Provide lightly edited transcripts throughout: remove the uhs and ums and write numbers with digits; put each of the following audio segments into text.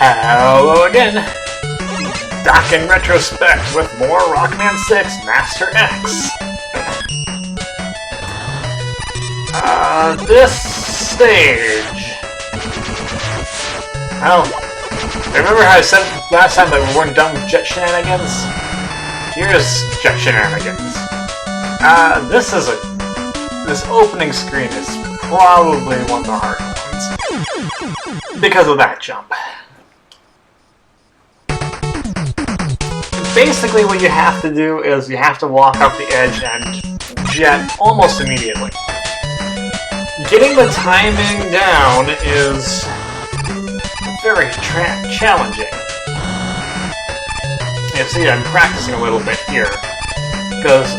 Hello again! Back in retrospect with more Rockman 6 Master X. This stage... Well, remember how I said last time that we weren't done with jet shenanigans? Here's jet shenanigans. This opening screen is probably one of the hard ones. Because of that jump. Basically what you have to do is you have to walk up the edge and jet almost immediately. Getting the timing down is very challenging. You see, I'm practicing a little bit here, because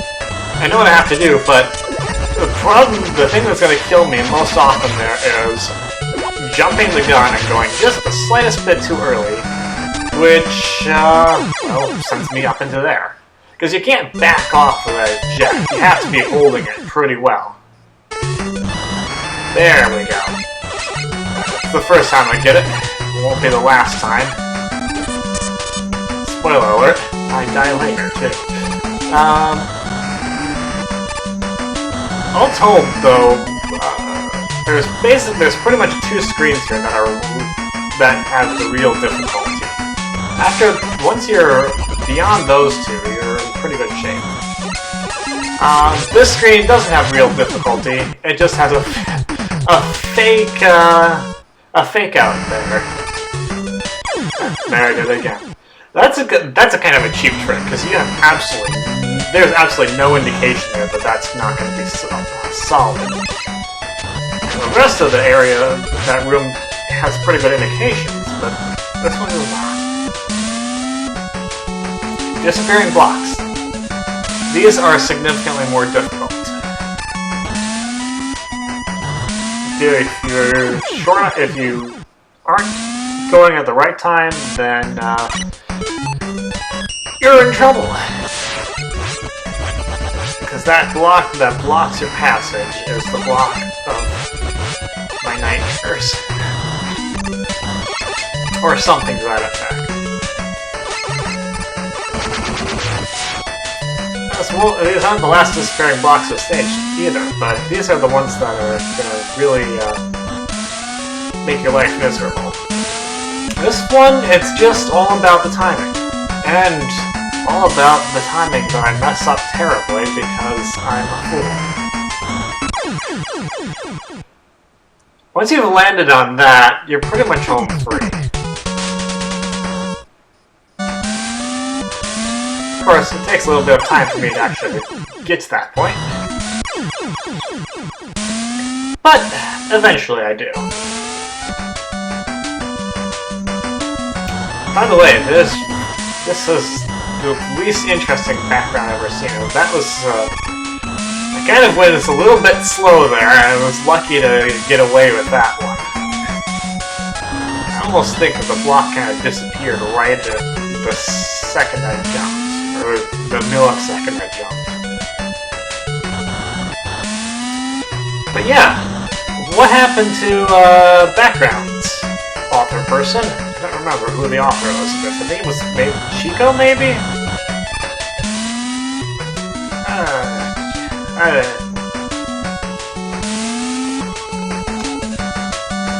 I know what I have to do, but the thing that's going to kill me most often there is jumping the gun and going just the slightest bit too early, which, well, sends me up into there. Because you can't back off of a jet, you have to be holding it pretty well. There we go. It's the first time I get it. It won't be the last time. Spoiler alert, I die later, too. All told, though, there's pretty much two screens here that have the real difficulty. Once you're beyond those two, you're in pretty good shape. This screen doesn't have real difficulty. It just has a fake out there. There I did it again. That's a kind of a cheap trick, because there's absolutely no indication there that that's not going to be solid. The rest of the area, that room, has pretty good indications, but this one does not. Disappearing blocks. These are significantly more difficult. If you aren't going at the right time, then you're in trouble. Because that block that blocks your passage is the block of my nightmares. Or something to that effect. These aren't the last disappearing blocks of the stage either, but these are the ones that are going to really make your life miserable. This one, it's just all about the timing. And all about the timing that I mess up terribly because I'm a fool. Once you've landed on that, you're pretty much home free. Of course, it takes a little bit of time for me to actually get to that point. But eventually I do. By the way, this is the least interesting background I've ever seen. That was, I kind of went a little bit slow there, and I was lucky to get away with that one. I almost think that the block kind of disappeared right at the second I jumped. Or the millisecond I jumped. But yeah, what happened to backgrounds? Author person? I don't remember who the author was. I think it was maybe Chico, maybe?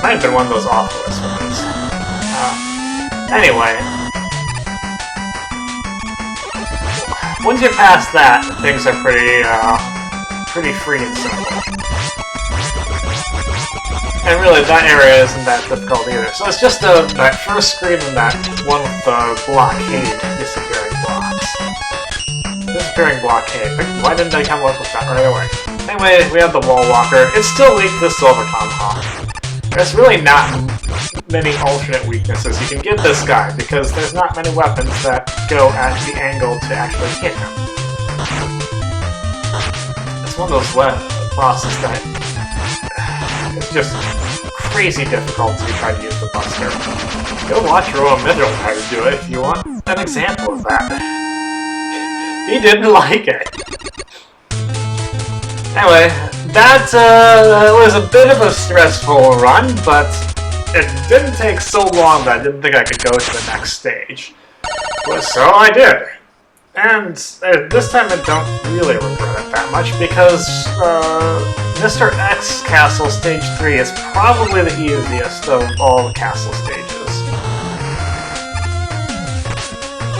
Might have been one of those authorless ones. Anyway. Once you're past that, things are pretty free and simple. And really, that area isn't that difficult either. So it's just that first screen and that one with the blockade disappearing blocks. Disappearing blockade. Why didn't I come up with that right away? Anyway, we have the wall walker. It's still weak, the silver tomahawk. There's really not many alternate weaknesses you can give this guy, because there's not many weapons that go at the angle to actually hit him. It's one of those bosses that it's just crazy difficult to try to use the buster. Go watch Rowan Mithril try to do it if you want an example of that. He didn't like it. Anyway, that was a bit of a stressful run, but it didn't take so long that I didn't think I could go to the next stage. But so I did. And this time I don't really regret it that much because Mr. X Castle Stage 3 is probably the easiest of all the castle stages.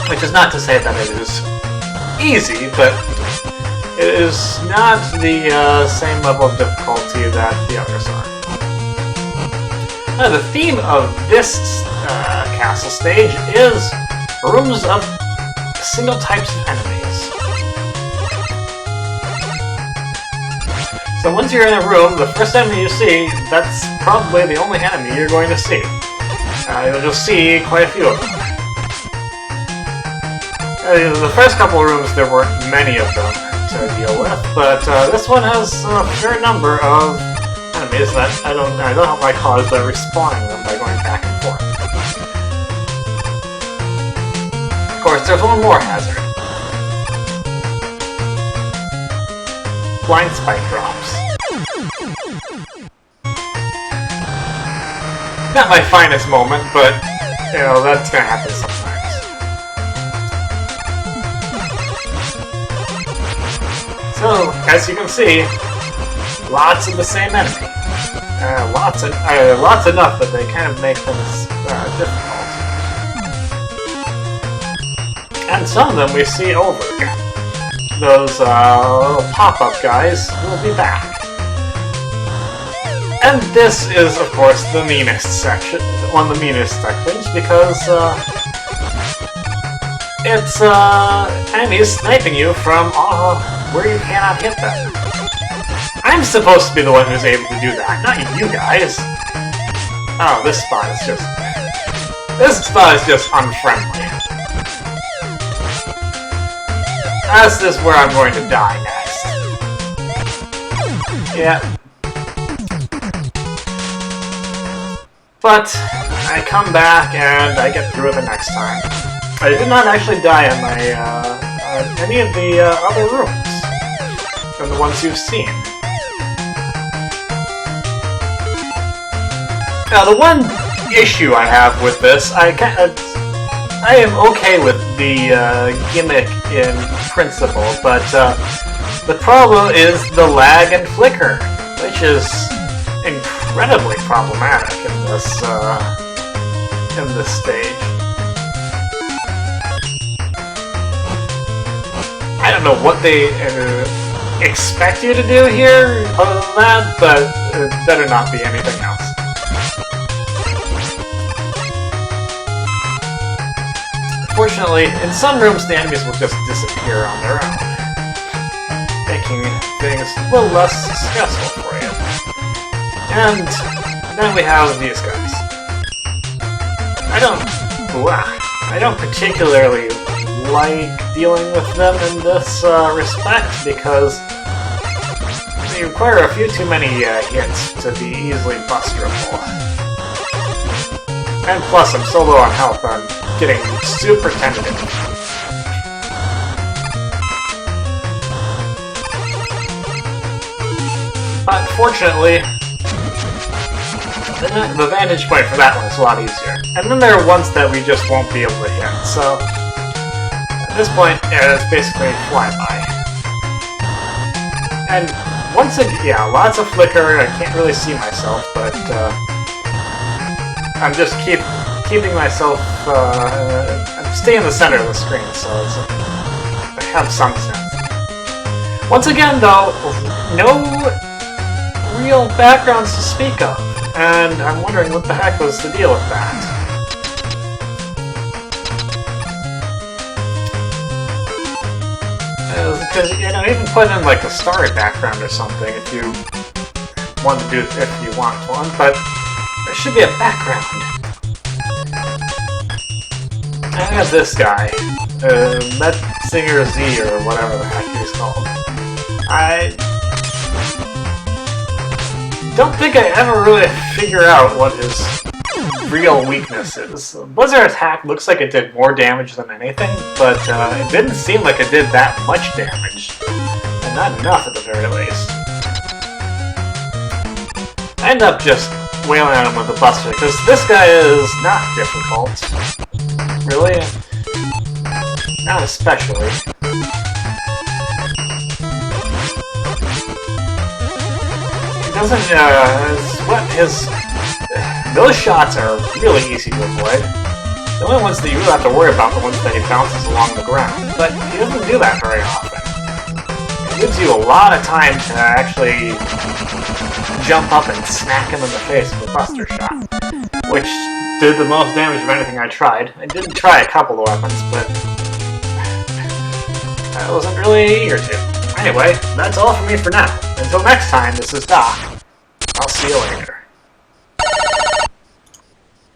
Which is not to say that it is easy, but it is not the same level of difficulty that the others are. Now, the theme of this castle stage is rooms of single types of enemies. So once you're in a room, the first enemy you see, that's probably the only enemy you're going to see. You'll just see quite a few of them. The first couple of rooms, there weren't many of them to deal with, but this one has a fair number of enemies that I don't know how I caused by respawning them by going back and forth. Of course, there's one more hazard. Blind spike drops. Not my finest moment, but, you know, that's gonna happen sometimes. So, as you can see, lots of the same enemy. Lots enough that they kind of make things difficult. And some of them we see over again. Those little pop-up guys will be back. And this is, of course, the meanest section, one of the meanest sections, because it's enemies sniping you from where you cannot hit them. I'm supposed to be the one who's able to do that, not you guys. Oh, this spot is just unfriendly. This is where I'm going to die next. Yeah. But I come back and I get through it the next time. I did not actually die in my any of the other rooms than the ones you've seen. Now, the one issue I have with this, I am okay with the gimmick in principle, but the problem is the lag and flicker, which is incredibly problematic in this stage. I don't know what they expect you to do here other than that, but it better not be anything else. Fortunately, in some rooms the enemies will just disappear on their own, making things a little less stressful for you. And then we have these guys. I don't particularly like dealing with them in this respect because they require a few too many hits to be easily busterable. And plus, I'm so low on health, I'm getting super tentative. But fortunately, the vantage point for that one is a lot easier. And then there are ones that we just won't be able to hit, so at this point, it's basically flyby. And once again, yeah, lots of flicker, I can't really see myself, but I'm just keeping myself, stay in the center of the screen, so I have some sense. Once again, though, no real backgrounds to speak of, and I'm wondering what the heck was the deal with that. Because, you know, even put in like a story background or something if you want to do, if you want one, but there should be a background. I have this guy, Metsinger Z or whatever the heck he's called. I don't think I ever really figure out what his real weakness is. Blizzard attack looks like it did more damage than anything, but it didn't seem like it did that much damage. And not enough at the very least. I end up just wailing at him with the buster, because this guy is not difficult. Really? Not especially. He doesn't, those shots are really easy to avoid. The only ones that you really have to worry about are the ones that he bounces along the ground. But he doesn't do that very often. It gives you a lot of time to actually jump up and smack him in the face with a buster shot, which did the most damage of anything I tried. I did try a couple of weapons, but I wasn't really eager to. Anyway, that's all from me for now. Until next time, this is Doc. I'll see you later.